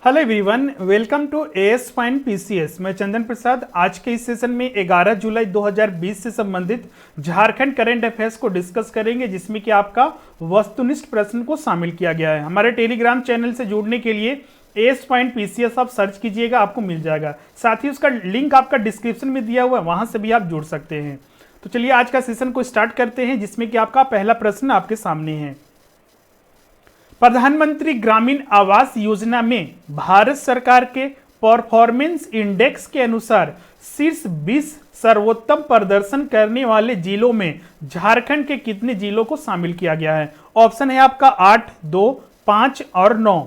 Hello everyone, welcome to AS fine PCS. मैं चंदन प्रसाद। आज के इस सेशन में 11 जुलाई 2020 से संबंधित झारखंड करंट अफेयर्स को डिस्कस करेंगे, जिसमें कि आपका वस्तुनिष्ठ प्रश्न को शामिल किया गया है। हमारे टेलीग्राम चैनल से जुड़ने के लिए एएस फाइन पीसीएस आप सर्च कीजिएगा, आपको मिल जाएगा। साथ ही उसका लिंक आपका डिस्क्रिप्शन में दिया हुआ है, वहां से भी आप जुड़ सकते हैं। तो चलिए आज का सेशन को स्टार्ट करते हैं, जिसमें कि आपका पहला प्रश्न आपके सामने है। प्रधानमंत्री ग्रामीण आवास योजना में भारत सरकार के परफॉर्मेंस इंडेक्स के अनुसार शीर्ष 20 सर्वोत्तम प्रदर्शन करने वाले जिलों में झारखंड के कितने जिलों को शामिल किया गया है? ऑप्शन है आपका 8, 2, 5 और 9।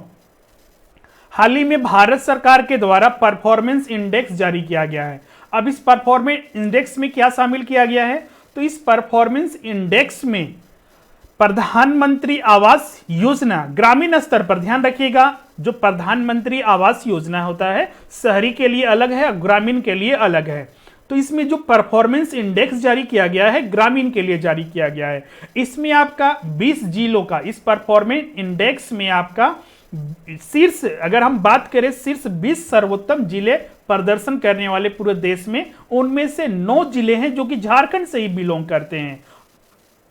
हाल ही में भारत सरकार के द्वारा परफॉर्मेंस इंडेक्स जारी किया गया है। अब इस परफॉर्मेंस इंडेक्स में क्या शामिल किया गया है? तो इस परफॉर्मेंस इंडेक्स में प्रधानमंत्री आवास योजना ग्रामीण स्तर पर, ध्यान रखिएगा, जो प्रधानमंत्री आवास योजना होता है शहरी के लिए अलग है, ग्रामीण के लिए अलग है। तो इसमें जो परफॉर्मेंस इंडेक्स जारी किया गया है ग्रामीण के लिए जारी किया गया है। इसमें आपका 20 जिलों का, इस परफॉर्मेंस इंडेक्स में आपका शीर्ष, अगर हम बात करें शीर्ष 20 सर्वोत्तम जिले प्रदर्शन करने वाले पूरे देश में, उनमें से 9 जिले हैं जो कि झारखंड से ही बिलोंग करते हैं।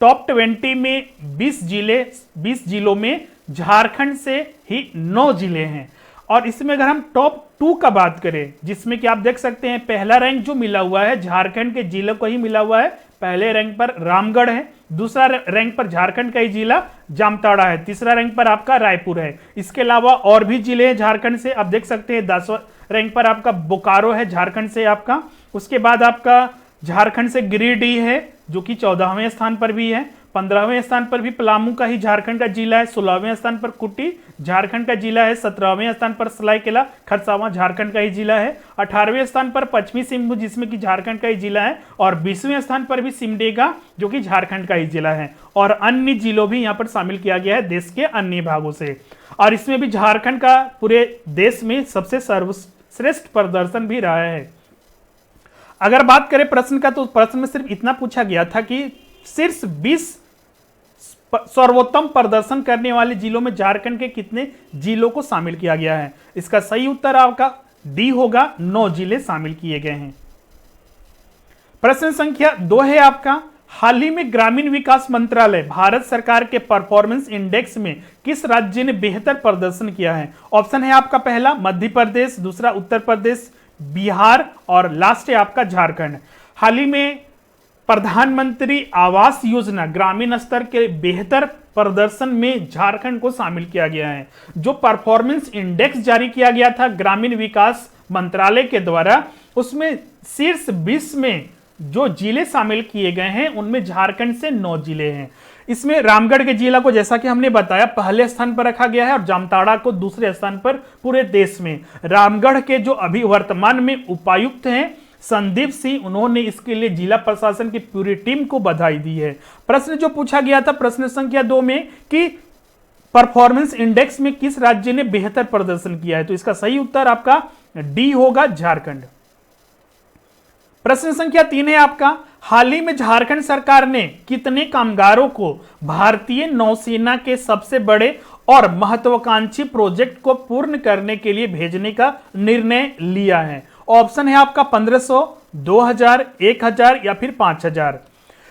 टॉप 20 में 20 जिलों में झारखंड से ही 9 जिले हैं। और इसमें अगर हम टॉप 2 का बात करें, जिसमें कि आप देख सकते हैं पहला रैंक जो मिला हुआ है झारखंड के जिलों को ही मिला हुआ है। पहले रैंक पर रामगढ़ है, दूसरा रैंक पर झारखंड का ही जिला जामताड़ा है, तीसरा रैंक पर आपका रायपुर है। इसके अलावा और भी जिले हैं झारखंड से, आप देख सकते हैं 10वां रैंक पर आपका बोकारो है झारखंड से आपका। उसके बाद आपका झारखंड से गिरिडीह है जो कि 14वें स्थान पर भी है। 15वें स्थान पर भी पलामू का ही झारखंड का जिला है। 16वें स्थान पर कुटी झारखंड का जिला है। 17वें स्थान पर सरायकेला खरसावां झारखंड का ही जिला है। 18वें स्थान पर पश्चिमी सिंहभूम, जिसमें कि झारखंड का ही जिला है। और 20वें स्थान पर भी सिमडेगा जो कि झारखंड का ही जिला है। और अन्य जिलों भी यहाँ पर शामिल किया गया है देश के अन्य भागों से। और इसमें भी झारखंड का पूरे देश में सबसे सर्वश्रेष्ठ प्रदर्शन भी रहा है। अगर बात करें प्रश्न का, तो प्रश्न में सिर्फ इतना पूछा गया था कि शीर्ष 20 सर्वोत्तम प्रदर्शन करने वाले जिलों में झारखंड के कितने जिलों को शामिल किया गया है। इसका सही उत्तर आपका डी होगा, 9 जिले शामिल किए गए हैं। प्रश्न संख्या 2 है आपका, हाल ही में ग्रामीण विकास मंत्रालय भारत सरकार के परफॉर्मेंस इंडेक्स में किस राज्य ने बेहतर प्रदर्शन किया है? ऑप्शन है आपका पहला मध्य प्रदेश, दूसरा उत्तर प्रदेश, बिहार और लास्ट है आपका झारखंड। हाल ही में प्रधानमंत्री आवास योजना ग्रामीण स्तर के बेहतर प्रदर्शन में झारखंड को शामिल किया गया है। जो परफॉर्मेंस इंडेक्स जारी किया गया था ग्रामीण विकास मंत्रालय के द्वारा, उसमें शीर्ष 20 में जो जिले शामिल किए गए हैं उनमें झारखंड से 9 जिले हैं। इसमें रामगढ़ के जिला को, जैसा कि हमने बताया, पहले स्थान पर रखा गया है और जामताड़ा को दूसरे स्थान पर पूरे देश में। रामगढ़ के जो अभी वर्तमान में उपायुक्त हैं संदीप सिंह, उन्होंने इसके लिए जिला प्रशासन की पूरी टीम को बधाई दी है। प्रश्न जो पूछा गया था प्रश्न संख्या 2 में कि परफॉर्मेंस इंडेक्स में किस राज्य ने बेहतर प्रदर्शन किया है, तो इसका सही उत्तर आपका डी होगा, झारखंड। प्रश्न संख्या 3 है आपका, हाल ही में झारखंड सरकार ने कितने कामगारों को भारतीय नौसेना के सबसे बड़े और महत्वाकांक्षी प्रोजेक्ट को पूर्ण करने के लिए भेजने का निर्णय लिया है? ऑप्शन है आपका 1500, 2000, 1000 या फिर 5000।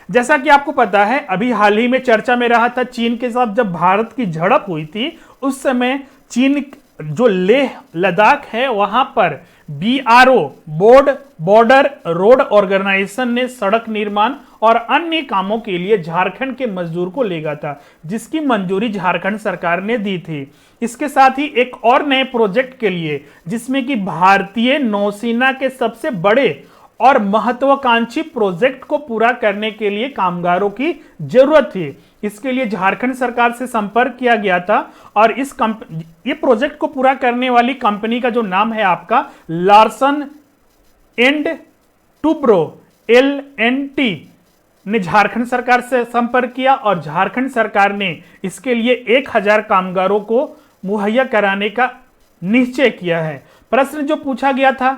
जैसा कि आपको पता है, अभी हाल ही में चर्चा में रहा था चीन के साथ जब भारत की झड़प हुई थी, उस समय चीन जो लेह लद्दाख है वहां पर BRO बॉर्डर रोड ऑर्गेनाइजेशन ने सड़क निर्माण और अन्य कामों के लिए झारखंड के मजदूर को लेगा था, जिसकी मंजूरी झारखंड सरकार ने दी थी। इसके साथ ही एक और नए प्रोजेक्ट के लिए, जिसमें कि भारतीय नौसेना के सबसे बड़े और महत्वाकांक्षी प्रोजेक्ट को पूरा करने के लिए कामगारों की जरूरत थी। इसके लिए झारखंड सरकार से संपर्क किया गया था और ये प्रोजेक्ट को पूरा करने वाली कंपनी का जो नाम है आपका लार्सन एंड टुब्रो LNT ने झारखंड सरकार से संपर्क किया और झारखंड सरकार ने इसके लिए 1000 कामगारों को मुहैया कराने का निश्चय किया है। प्रश्न जो पूछा गया था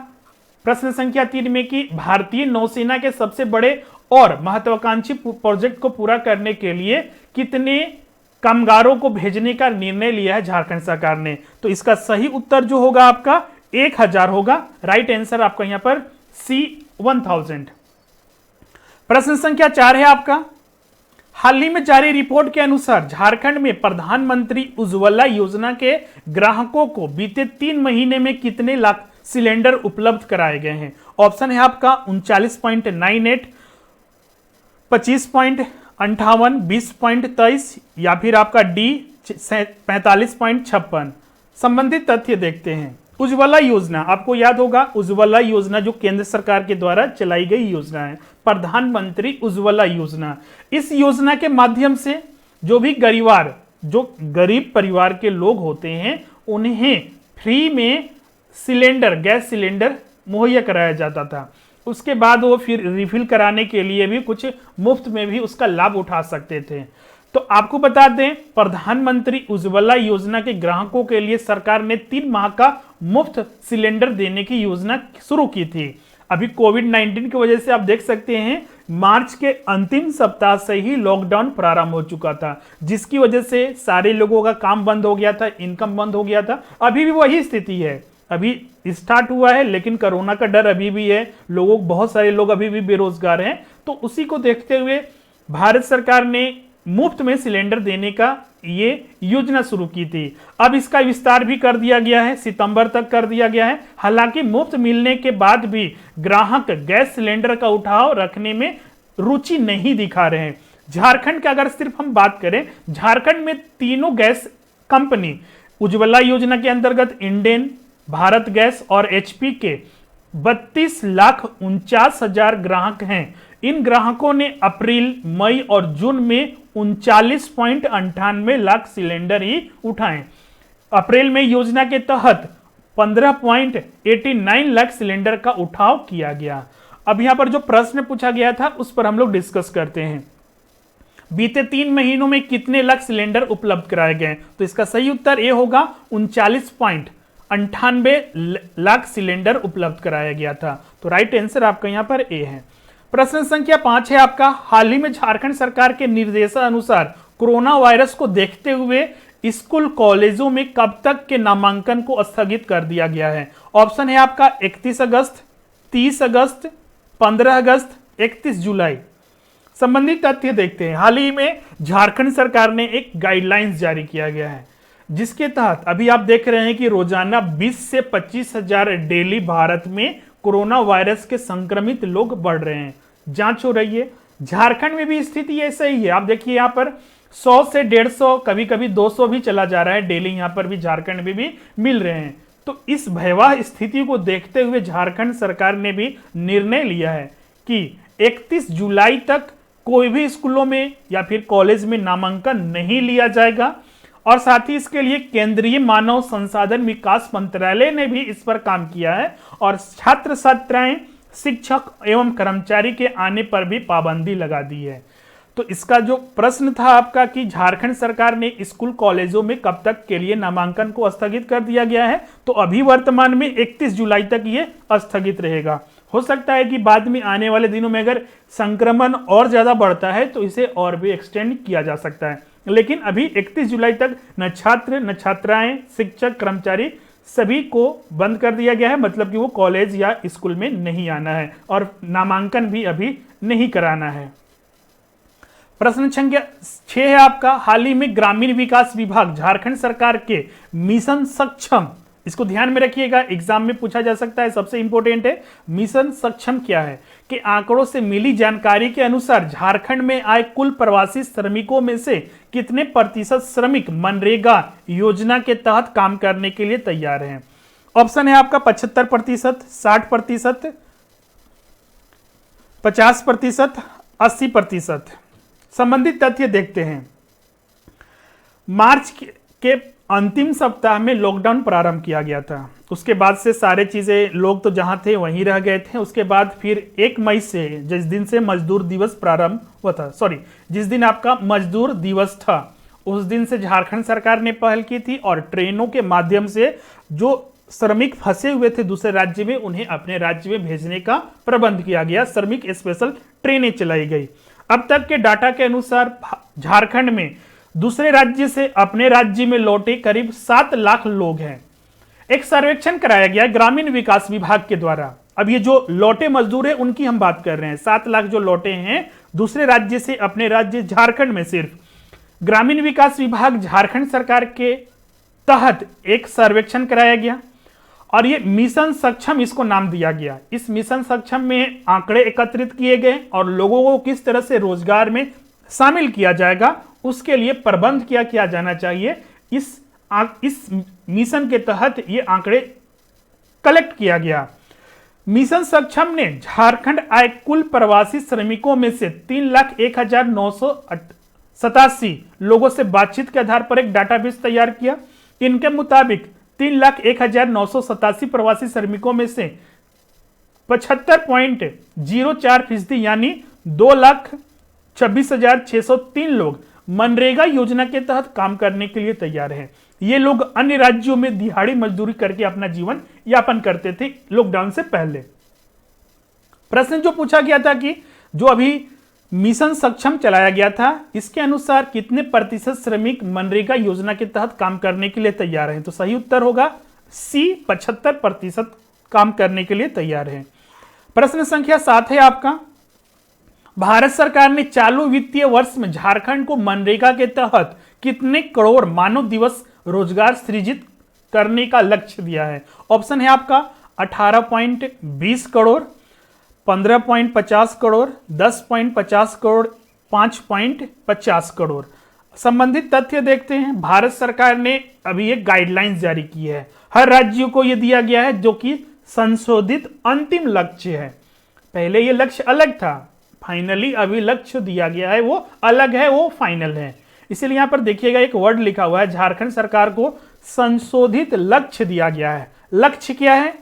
प्रश्न संख्या 3 में कि भारतीय नौसेना के सबसे बड़े और महत्वाकांक्षी प्रोजेक्ट को पूरा करने के लिए कितने कामगारों को भेजने का निर्णय लिया है झारखंड सरकार ने। तो इसका सही उत्तर जो होगा आपका 1000 होगा। राइट आंसर आपका यहां पर सी 1000। प्रश्न संख्या 4 है आपका, हाल ही में जारी रिपोर्ट के अनुसार झारखंड में प्रधानमंत्री उज्ज्वला योजना के ग्राहकों को बीते 3 महीने में कितने लाख सिलेंडर उपलब्ध कराए गए हैं। ऑप्शन है आपका 39.98, 25.58, 20.23 या फिर आपका डी 45.56। संबंधित तथ्य देखते हैं। उज्ज्वला योजना आपको याद होगा, उज्ज्वला योजना जो केंद्र सरकार के द्वारा चलाई गई योजना है, प्रधानमंत्री उज्ज्वला योजना। इस योजना के माध्यम से जो गरीब परिवार के लोग होते हैं उन्हें फ्री में सिलेंडर, गैस सिलेंडर मुहैया कराया जाता था। उसके बाद वो फिर रिफिल कराने के लिए भी कुछ मुफ्त में भी उसका लाभ उठा सकते थे। तो आपको बता दें, प्रधानमंत्री उज्ज्वला योजना के ग्राहकों के लिए सरकार ने 3 माह का मुफ्त सिलेंडर देने की योजना शुरू की थी। अभी कोविड-19 की वजह से आप देख सकते हैं मार्च के अंतिम सप्ताह से ही लॉकडाउन प्रारंभ हो चुका था, जिसकी वजह से सारे लोगों का काम बंद हो गया था, इनकम बंद हो गया था। अभी भी वही स्थिति है, अभी स्टार्ट हुआ है लेकिन कोरोना का डर अभी भी है, बहुत सारे लोग अभी भी बेरोजगार हैं। तो उसी को देखते हुए भारत सरकार ने मुफ्त में सिलेंडर देने का ये योजना शुरू की थी। अब इसका विस्तार भी कर दिया गया है, सितंबर तक कर दिया गया है। हालांकि मुफ्त मिलने के बाद भी ग्राहक गैस सिलेंडर का उठाव रखने में रुचि नहीं दिखा रहे हैं। झारखंड की अगर सिर्फ हम बात करें, झारखंड में तीनों गैस कंपनी उज्ज्वला योजना के अंतर्गत इंडेन, भारत गैस और एचपी के 32,49,000 ग्राहक हैं। इन ग्राहकों ने अप्रैल, मई और जून में 39.98 लाख सिलेंडर ही उठाए। अप्रैल में योजना के तहत 15.89 लाख सिलेंडर का उठाव किया गया। अब यहां पर जो प्रश्न पूछा गया था उस पर हम लोग डिस्कस करते हैं। बीते 3 महीनों में कितने लाख सिलेंडर उपलब्ध कराए गए, तो इसका सही उत्तर ए होगा 39.98 लाख सिलेंडर उपलब्ध कराया गया था। तो राइट आंसर आपका यहां पर ए है। प्रश्न संख्या 5 है आपका, हाल ही में झारखंड सरकार के निर्देशानुसार कोरोना वायरस को देखते हुए स्कूल कॉलेजों में कब तक के नामांकन को स्थगित कर दिया गया है। ऑप्शन है आपका 31 अगस्त, 30 अगस्त, 15 अगस्त, 31 जुलाई। संबंधित तथ्य देखते हैं। हाल ही में झारखंड सरकार ने एक गाइडलाइंस जारी किया गया है, जिसके तहत अभी आप देख रहे हैं कि रोजाना 20 से 25 हजार डेली भारत में कोरोना वायरस के संक्रमित लोग बढ़ रहे हैं, जांच हो रही है। झारखंड में भी स्थिति ऐसा ही है। आप देखिए यहाँ पर 100 से 150, कभी कभी 200 भी चला जा रहा है डेली, यहाँ पर भी झारखंड में भी मिल रहे हैं। तो इस भयावह स्थिति को देखते हुए झारखंड सरकार ने भी निर्णय लिया है कि 31 जुलाई तक कोई भी स्कूलों में या फिर कॉलेज में नामांकन नहीं लिया जाएगा। और साथ ही इसके लिए केंद्रीय मानव संसाधन विकास मंत्रालय ने भी इस पर काम किया है और छात्र छात्राएं, शिक्षक एवं कर्मचारी के आने पर भी पाबंदी लगा दी है। तो इसका जो प्रश्न था आपका कि झारखंड सरकार ने स्कूल कॉलेजों में कब तक के लिए नामांकन को स्थगित कर दिया गया है, तो अभी वर्तमान में 31 जुलाई तक ये स्थगित रहेगा। हो सकता है कि बाद में आने वाले दिनों में अगर संक्रमण और ज्यादा बढ़ता है तो इसे और भी एक्सटेंड किया जा सकता है, लेकिन अभी 31 जुलाई तक न छात्र, न छात्राएं, शिक्षक, कर्मचारी सभी को बंद कर दिया गया है। मतलब कि वो कॉलेज या स्कूल में नहीं आना है और नामांकन भी अभी नहीं कराना है। प्रश्न संख्या 6 है आपका, हाल ही में ग्रामीण विकास विभाग झारखंड सरकार के मिशन सक्षम, इसको ध्यान में रखिएगा, एग्जाम में पूछा जा सकता है, सबसे इंपॉर्टेंट है। मिशन सक्षम क्या है कि आंकड़ों से मिली जानकारी के अनुसार झारखंड में आए कुल प्रवासी श्रमिकों में से कितने प्रतिशत श्रमिक मनरेगा योजना के तहत काम करने के लिए तैयार हैं। ऑप्शन है आपका 75%, 60%, 50%, 80%। संबंधित तथ्य देखते हैं। मार्च के अंतिम सप्ताह में लॉकडाउन प्रारंभ किया गया था। उसके बाद से सारे चीजें, लोग तो जहां थे वहीं रह गए थे। उसके बाद फिर 1 मई से, जिस दिन से मजदूर दिवस प्रारंभ हुआ था, जिस दिन आपका मजदूर दिवस था, उस दिन से झारखंड सरकार ने पहल की थी और ट्रेनों के माध्यम से जो श्रमिक फंसे हुए थे दूसरे राज्य में, उन्हें अपने राज्य में भेजने का प्रबंध किया गया। श्रमिक स्पेशल ट्रेनें चलाई गई। अब तक के डाटा के अनुसार झारखंड में दूसरे राज्य से अपने राज्य में लौटे करीब 7 लाख लोग हैं। एक सर्वेक्षण कराया गया ग्रामीण विकास विभाग के द्वारा। अब ये जो लौटे मजदूर हैं उनकी हम बात कर रहे हैं। 7 लाख जो लौटे हैं दूसरे राज्य से अपने राज्य झारखंड में, सिर्फ ग्रामीण विकास विभाग झारखंड सरकार के तहत एक सर्वेक्षण कराया गया और ये मिशन सक्षम इसको नाम दिया गया। इस मिशन सक्षम में आंकड़े एकत्रित किए गए और लोगों को किस तरह से रोजगार में शामिल किया जाएगा उसके लिए प्रबंध किया जाना चाहिए। इस मिशन के तहत ये आंकड़े कलेक्ट किया गया। मिशन सक्षम ने झारखंड आए कुल प्रवासी श्रमिकों में से 3,01,987 लोगों से बातचीत के आधार पर एक डाटाबेस तैयार किया। इनके मुताबिक 3,01,987 प्रवासी श्रमिकों में से 75.04% यानी 2,26,603 लोग मनरेगा योजना के तहत काम करने के लिए तैयार हैं। ये लोग अन्य राज्यों में दिहाड़ी मजदूरी करके अपना जीवन यापन करते थे लॉकडाउन से पहले। प्रश्न जो पूछा गया था कि जो अभी मिशन सक्षम चलाया गया था इसके अनुसार कितने प्रतिशत श्रमिक मनरेगा योजना के तहत काम करने के लिए तैयार हैं, तो सही उत्तर होगा सी, 75% काम करने के लिए तैयार हैं। प्रश्न संख्या 7 है आपका, भारत सरकार ने चालू वित्तीय वर्ष में झारखंड को मनरेगा के तहत कितने करोड़ मानव दिवस रोजगार सृजित करने का लक्ष्य दिया है। ऑप्शन है आपका 18.20 करोड़, 15.50 करोड़, 10.50 करोड़, 5.50 करोड़। संबंधित तथ्य देखते हैं। भारत सरकार ने अभी एक गाइडलाइंस जारी की है, हर राज्यों को यह दिया गया है जो कि संशोधित अंतिम लक्ष्य है। पहले यह लक्ष्य अलग था, फाइनली अभी लक्ष्य दिया गया है वो अलग है, वो फाइनल है। इसीलिए यहां पर देखिएगा एक वर्ड लिखा हुआ है, झारखंड सरकार को संशोधित लक्ष्य दिया गया है। लक्ष्य क्या है?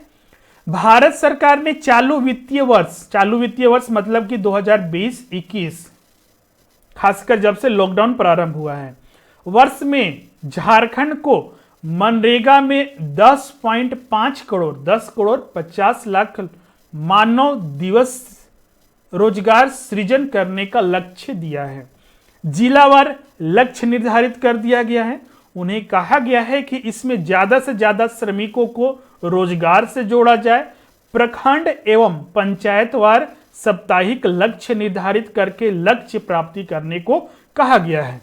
भारत सरकार ने चालू वित्तीय वर्ष मतलब कि 2020-21 खासकर जब से लॉकडाउन प्रारंभ हुआ है, वर्ष में झारखंड को मनरेगा में 10.5 करोड़ 10 करोड़ 50 लाख मानव दिवस रोजगार सृजन करने का लक्ष्य दिया है। जिलावार लक्ष्य निर्धारित कर दिया गया है। उन्हें कहा गया है कि इसमें ज्यादा से ज्यादा श्रमिकों को रोजगार से जोड़ा जाए। प्रखंड एवं पंचायतवार साप्ताहिक लक्ष्य निर्धारित करके लक्ष्य प्राप्ति करने को कहा गया है।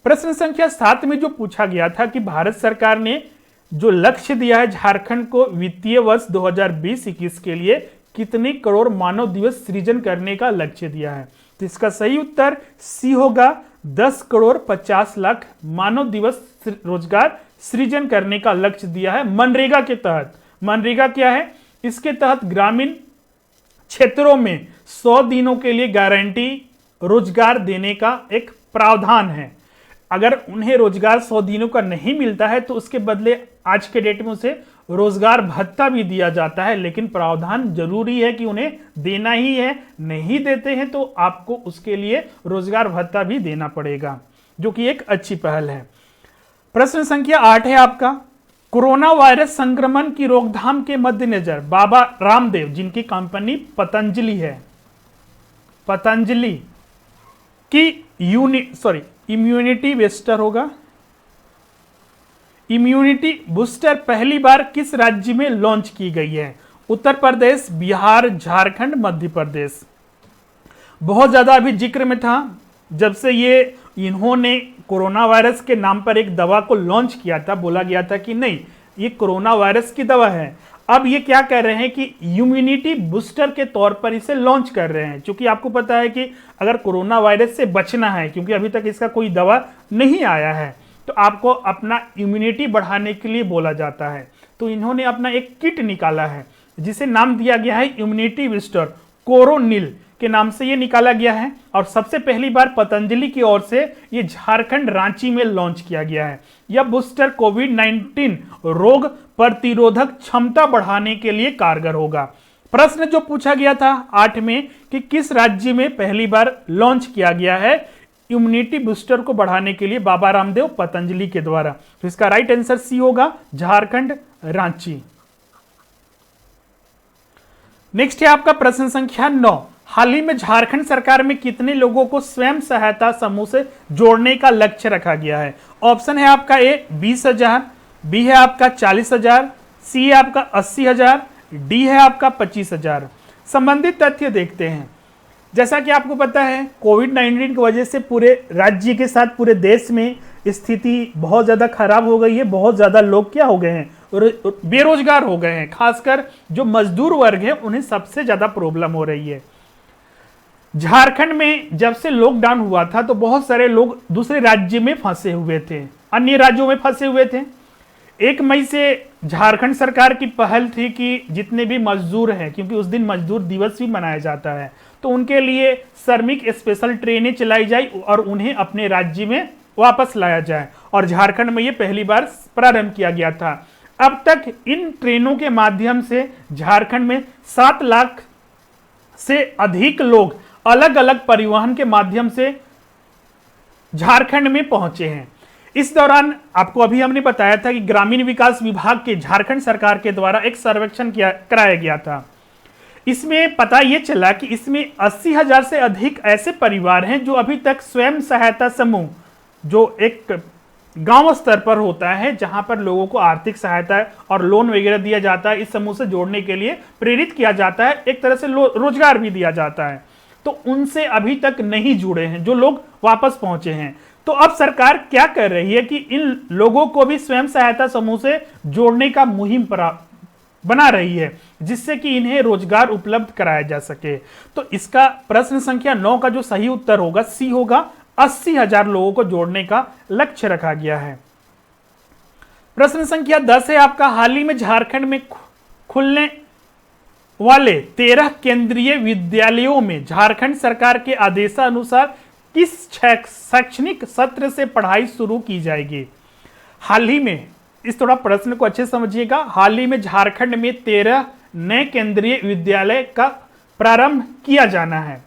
प्रश्न संख्या 7 में जो पूछा गया था कि भारत सरकार ने जो लक्ष्य दिया है झारखंड को वित्तीय वर्ष 2020-21 के लिए कितने करोड़ मानव दिवस सृजन करने का लक्ष्य दिया है, तो इसका सही उत्तर सी होगा। 10 करोड़ 50 लाख मानव दिवस रोजगार सृजन करने का लक्ष्य दिया है मनरेगा के तहत। मनरेगा क्या है? इसके तहत ग्रामीण क्षेत्रों में 100 दिनों के लिए गारंटी रोजगार देने का एक प्रावधान है। अगर उन्हें रोजगार 100 दिनों का नहीं मिलता है तो उसके बदले आज के डेट में उसे रोजगार भत्ता भी दिया जाता है, लेकिन प्रावधान जरूरी है कि उन्हें देना ही है। नहीं देते हैं तो आपको उसके लिए रोजगार भत्ता भी देना पड़ेगा, जो कि एक अच्छी पहल है। प्रश्न संख्या 8 है आपका, कोरोना वायरस संक्रमण की रोकथाम के मद्देनजर बाबा रामदेव, जिनकी कंपनी पतंजलि है, पतंजलि की इम्यूनिटी बूस्टर होगा, इम्यूनिटी बूस्टर पहली बार किस राज्य में लॉन्च की गई है? उत्तर प्रदेश, बिहार, झारखंड, मध्य प्रदेश। बहुत ज्यादा अभी जिक्र में था जब से इन्होंने कोरोना वायरस के नाम पर एक दवा को लॉन्च किया था। बोला गया था कि नहीं, ये कोरोना वायरस की दवा है। अब ये क्या कह रहे हैं कि इम्यूनिटी बूस्टर के तौर पर इसे लॉन्च कर रहे हैं, क्योंकि आपको पता है कि अगर कोरोना वायरस से बचना है, क्योंकि अभी तक इसका कोई दवा नहीं आया है, तो आपको अपना इम्यूनिटी बढ़ाने के लिए बोला जाता है। तो इन्होंने अपना एक किट निकाला है जिसे नाम दिया गया है इम्यूनिटी बूस्टर, कोरोनिल के नाम से ये निकाला गया है। और सबसे पहली बार पतंजलि की ओर से ये झारखंड रांची में लॉन्च किया गया है। यह बूस्टर कोविड-19 रोग प्रतिरोधक क्षमता बढ़ाने के लिए कारगर होगा। प्रश्न जो पूछा गया था 8 में कि किस राज्य में पहली बार लॉन्च किया गया है इम्यूनिटी बूस्टर को बढ़ाने के लिए बाबा रामदेव पतंजलि के द्वारा, तो इसका राइट आंसर सी होगा, झारखंड, रांची। नेक्स्ट है आपका प्रश्न संख्या 9, हाल ही में झारखंड सरकार में कितने लोगों को स्वयं सहायता समूह से जोड़ने का लक्ष्य रखा गया है? ऑप्शन है आपका ए 20,000, बी है आपका 40,000, सी है आपका 80,000, डी है आपका 25,000। संबंधित तथ्य देखते हैं। जैसा कि आपको पता है, कोविड-19 की वजह से पूरे राज्य के साथ पूरे देश में स्थिति बहुत ज़्यादा खराब हो गई है। बहुत ज़्यादा लोग क्या हो गए हैं, बेरोजगार हो गए हैं। खासकर जो मजदूर वर्ग है उन्हें सबसे ज़्यादा प्रॉब्लम हो रही है। झारखंड में जब से लॉकडाउन हुआ था तो बहुत सारे लोग दूसरे राज्य में फंसे हुए थे, अन्य राज्यों में फंसे हुए थे। 1 मई से झारखंड सरकार की पहल थी कि जितने भी मजदूर हैं, क्योंकि उस दिन मजदूर दिवस भी मनाया जाता है, तो उनके लिए श्रमिक स्पेशल ट्रेनें चलाई जाए और उन्हें अपने राज्य में वापस लाया जाए। और झारखंड में ये पहली बार प्रारंभ किया गया था। अब तक इन ट्रेनों के माध्यम से झारखंड में 7 लाख से अधिक लोग अलग अलग परिवहन के माध्यम से झारखंड में पहुंचे हैं। इस दौरान आपको अभी हमने बताया था कि ग्रामीण विकास विभाग के झारखंड सरकार के द्वारा एक सर्वेक्षण कराया गया था। इसमें पता यह चला कि इसमें 80,000 से अधिक ऐसे परिवार हैं जो अभी तक स्वयं सहायता समूह, जो एक गांव स्तर पर होता है जहां पर लोगों को आर्थिक सहायता और लोन वगैरह दिया जाता है, इस समूह से जोड़ने के लिए प्रेरित किया जाता है, एक तरह से रोजगार भी दिया जाता है, तो उनसे अभी तक नहीं जुड़े हैं, जो लोग वापस पहुंचे हैं। तो अब सरकार क्या कर रही है कि इन लोगों को भी स्वयं सहायता समूह से जोड़ने का मुहिम बना रही है, जिससे कि इन्हें रोजगार उपलब्ध कराया जा सके। तो इसका प्रश्न संख्या 9 का जो सही उत्तर होगा सी होगा। 80,000 लोगों को जोड़ने का लक्ष्य रखा गया है। प्रश्न संख्या 10 है आपका, हाल ही में झारखंड में खुलने वाले 13 केंद्रीय विद्यालयों में झारखंड सरकार के आदेशानुसार किस शैक्षणिक सत्र से पढ़ाई शुरू की जाएगी? हाल ही में, इस थोड़ा प्रश्न को अच्छे समझिएगा, हाल ही में झारखंड में 13 नए केंद्रीय विद्यालय का प्रारंभ किया जाना है।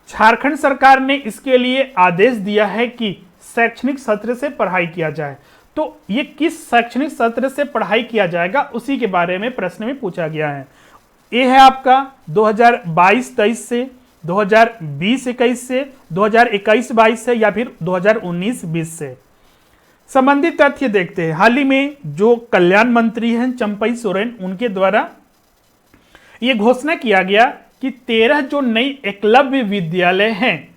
झारखंड सरकार ने इसके लिए आदेश दिया है कि शैक्षणिक सत्र से पढ़ाई किया जाए। तो ये किस शैक्षणिक सत्र से पढ़ाई किया जाएगा, उसी के बारे में प्रश्न में पूछा गया है। ये है आपका 2022-23 से, 2020-21 से, 2021-22 से, या फिर 2019-20 से। संबंधित तथ्य देखते हैं। हाल ही में जो कल्याण मंत्री हैं चंपई सोरेन, उनके द्वारा यह घोषणा किया गया कि 13 जो नई एकलव्य विद्यालय हैं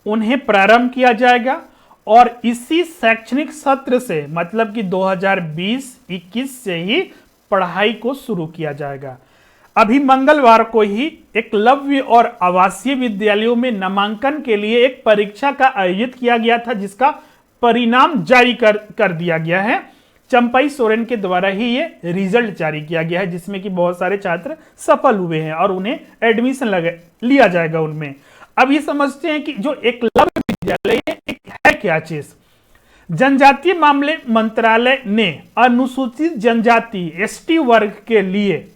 उन्हें प्रारंभ किया जाएगा और इसी शैक्षणिक सत्र से, मतलब कि 2020-21 से ही पढ़ाई को शुरू किया जाएगा। अभी मंगलवार को ही एकलव्य और आवासीय विद्यालयों में नामांकन के लिए एक परीक्षा का आयोजित किया गया था, जिसका परिणाम जारी कर दिया गया है। चंपई सोरेन के द्वारा ही ये रिजल्ट जारी किया गया है, जिसमें कि बहुत सारे छात्र सफल हुए हैं और उन्हें एडमिशन लिया जाएगा उनमें। अब ये समझते हैं कि जो एकलव्य विद्यालय है क्या चीज। जनजातीय मामले मंत्रालय ने अनुसूचित जनजाति एसटी वर्ग के लिए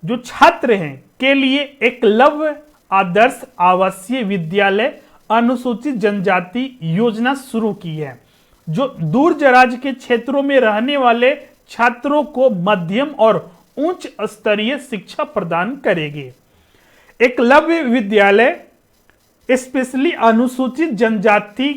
जो छात्र हैं के लिए एकलव्य आदर्श आवासीय विद्यालय अनुसूचित जनजाति योजना शुरू की है, जो दूर दराज के क्षेत्रों में रहने वाले छात्रों को मध्यम और उच्च स्तरीय शिक्षा प्रदान करेगी। एकलव्य विद्यालय स्पेशली अनुसूचित जनजाति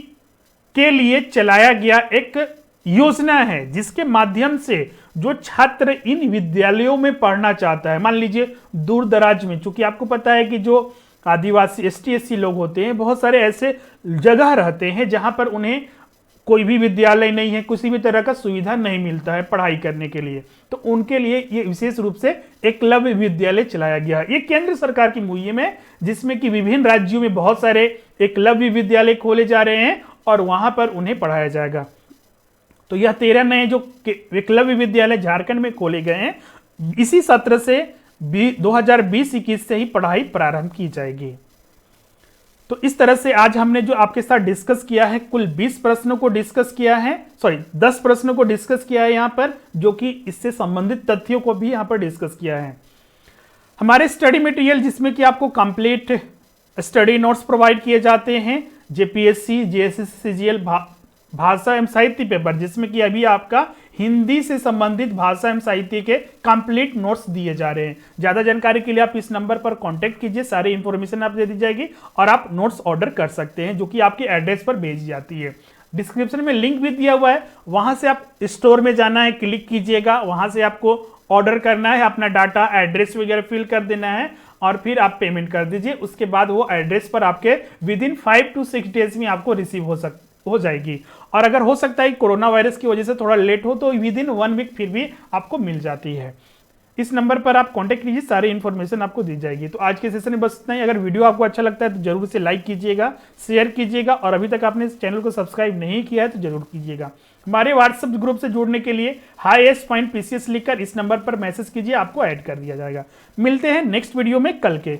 के लिए चलाया गया एक योजना है, जिसके माध्यम से जो छात्र इन विद्यालयों में पढ़ना चाहता है, मान लीजिए दूर दराज में, चूंकि आपको पता है कि जो आदिवासी ST-SC लोग होते हैं, बहुत सारे ऐसे जगह रहते हैं जहां पर उन्हें कोई भी विद्यालय नहीं है, किसी भी तरह का सुविधा नहीं मिलता है पढ़ाई करने के लिए, तो उनके लिए ये विशेष रूप से एकलव्य विद्यालय चलाया गया है। ये केंद्र सरकार की मुहिम है, जिसमें कि विभिन्न राज्यों में बहुत सारे एकलव्य विद्यालय खोले जा रहे हैं और वहां पर उन्हें पढ़ाया जाएगा। तो यह 13 नए जो एकलव्य विद्यालय झारखंड में खोले गए हैं, इसी सत्र से 2020-21 से ही पढ़ाई प्रारंभ की जाएगी। तो इस तरह से आज हमने जो आपके साथ डिस्कस किया है, कुल 20 प्रश्नों को डिस्कस किया है, 10 प्रश्नों को डिस्कस किया है यहाँ पर, जो कि इससे संबंधित तथ्यों को भी यहाँ पर डिस्कस किया है। हमारे स्टडी मटेरियल जिसमें कि आपको कंप्लीट स्टडी नोट्स प्रोवाइड किए जाते हैं, JPSC, JSSC, CGL भाषा एवं साहित्य पेपर, जिसमें कि अभी आपका हिंदी से संबंधित भाषा एवं साहित्य के कंप्लीट नोट्स दिए जा रहे हैं। ज्यादा जानकारी के लिए आप इस नंबर पर कांटेक्ट कीजिए, सारी इंफॉर्मेशन आप दे दी जाएगी और आप नोट्स ऑर्डर कर सकते हैं, जो कि आपके एड्रेस पर भेजी जाती है। डिस्क्रिप्शन में लिंक भी दिया हुआ है, वहां से आप स्टोर में जाना है, क्लिक कीजिएगा, वहां से आपको ऑर्डर करना है, अपना डाटा एड्रेस वगैरह फिल कर देना है और फिर आप पेमेंट कर दीजिए। उसके बाद वो एड्रेस पर आपके विद इन 5 to 6 डेज में आपको रिसीव हो जाएगी। और अगर हो सकता है कोरोना वायरस की वजह से थोड़ा लेट हो तो विद इन 1 वीक फिर भी आपको मिल जाती है। इस नंबर पर आप कांटेक्ट कीजिए, सारी इन्फॉर्मेशन आपको दी जाएगी। तो आज के सेशन में बस इतना ही। अगर वीडियो आपको अच्छा लगता है तो जरूर से लाइक कीजिएगा, शेयर कीजिएगा और अभी तक आपने इस चैनल को सब्सक्राइब नहीं किया है तो जरूर कीजिएगा। हमारे व्हाट्सएप ग्रुप से जुड़ने के लिए HighEst PCS लिखकर इस नंबर पर मैसेज कीजिए, आपको ऐड कर दिया जाएगा। मिलते हैं नेक्स्ट वीडियो में कल के।